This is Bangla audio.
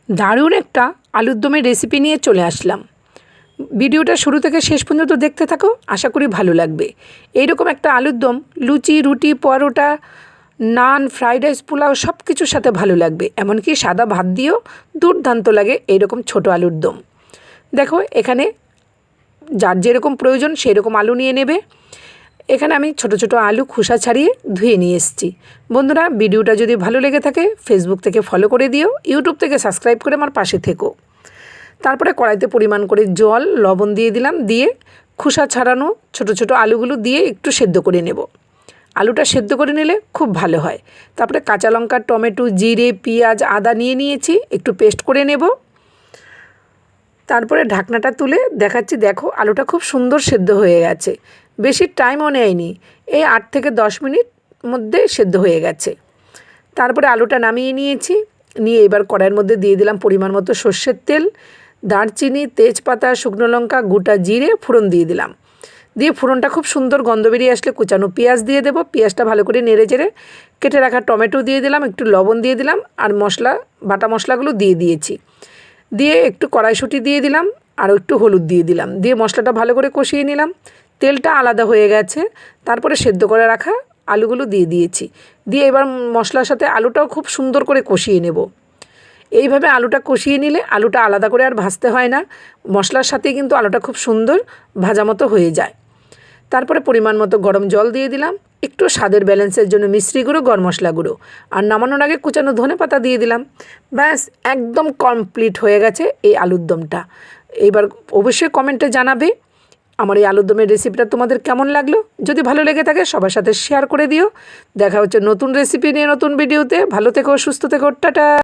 দারুণ একটা আলুর দমের রেসিপি নিয়ে চলে আসলাম। ভিডিওটা শুরু থেকে শেষ পর্যন্ত দেখতে থাকো, আশা করি ভালো লাগবে। এইরকম একটা আলুর দম লুচি, রুটি, পরোটা, নান, ফ্রাইড রাইস, পোলাও সব কিছুর সাথে ভালো লাগবে। এমনকি সাদা ভাত দিয়েও দুর্দান্ত লাগে এইরকম ছোট আলুর দম। দেখো এখানে যার যেরকম প্রয়োজন সেই রকম আলু নিয়ে নেবে। এখানে আমি ছোট ছোট আলু খোসা ছাড়িয়ে ধুয়ে নিয়ে এসেছি। বন্ধুরা, ভিডিওটা যদি ভালো লেগে থাকে ফেসবুক থেকে ফলো করে দিও, ইউটিউব থেকে সাবস্ক্রাইব করে আমার পাশে থেকো। তারপরে কড়াইতে পরিমাণ করে জল, লবণ দিয়ে দিলাম, দিয়ে খোসা ছাড়ানো ছোট ছোট আলুগুলো দিয়ে একটু সেদ্ধ করে নেব। আলুটা সেদ্ধ করে নিলে খুব ভালো হয়। তারপরে কাঁচা লঙ্কা, টমেটো, জিরে, পেঁয়াজ, আদা নিয়ে নিয়েছি, একটু পেস্ট করে নেব। তারপরে ঢাকনাটা তুলে দেখাচ্ছি, দেখো আলুটা খুব সুন্দর সেদ্ধ হয়ে গেছে, বেশি টাইমও নেয়নি, এই 8 থেকে 10 মিনিট মধ্যে সেদ্ধ হয়ে গেছে। তারপরে আলুটা নামিয়ে নিয়েছি, নিয়ে এবার কড়াইয়ের মধ্যে দিয়ে দিলাম পরিমাণ মতো সর্ষের তেল, দারচিনি, তেজপাতা, শুকনো লঙ্কা, গোটা জিরে ফোড়ন দিয়ে দিলাম। দিয়ে ফোড়নটা খুব সুন্দর গন্ধ বেরিয়ে আসলে কুচানো পেঁয়াজ দিয়ে দেবো। পেঁয়াজটা ভালো করে নেড়ে চেড়ে কেটে রাখা টমেটো দিয়ে দিলাম, একটু লবণ দিয়ে দিলাম, আর বাটা মশলাগুলো দিয়ে দিয়েছি। দিয়ে একটু কড়াইশুঁটি দিয়ে দিলাম, আর একটু হলুদ দিয়ে দিলাম, দিয়ে মশলাটা ভালো করে কষিয়ে নিলাম। তেলটা আলাদা হয়ে গেছে, তারপরে সেদ্ধ করে রাখা আলুগুলো দিয়ে দিয়েছি। দিয়ে এবার মশলার সাথে আলুটাও খুব সুন্দর করে কষিয়ে নেব। এইভাবে আলুটা কষিয়ে নিলে আলুটা আলাদা করে আর ভাজতে হয় না, মশলার সাথেই কিন্তু আলুটা খুব সুন্দর ভাজা মতো হয়ে যায়। তারপরে পরিমাণ মতো গরম জল দিয়ে দিলাম, একটু স্বাদের ব্যালেন্সের জন্য মিশ্রি গুঁড়ো, গরম মশলা গুঁড়ো, আর নামানোর আগে কুচানো ধনেপাতা দিয়ে দিলাম। ব্যাস, একদম কমপ্লিট হয়ে গেছে এই আলুর দমটা। এবার অবশ্যই কমেন্টে জানাবে আমার এই আলুর দমের রেসিপিটা তোমাদের কেমন লাগলো। যদি ভালো লেগে থাকে সবার সাথে শেয়ার করে দিও। দেখা হচ্ছে নতুন রেসিপি নিয়ে নতুন ভিডিওতে। ভালো থেকো, সুস্থ থেকো, টাটা।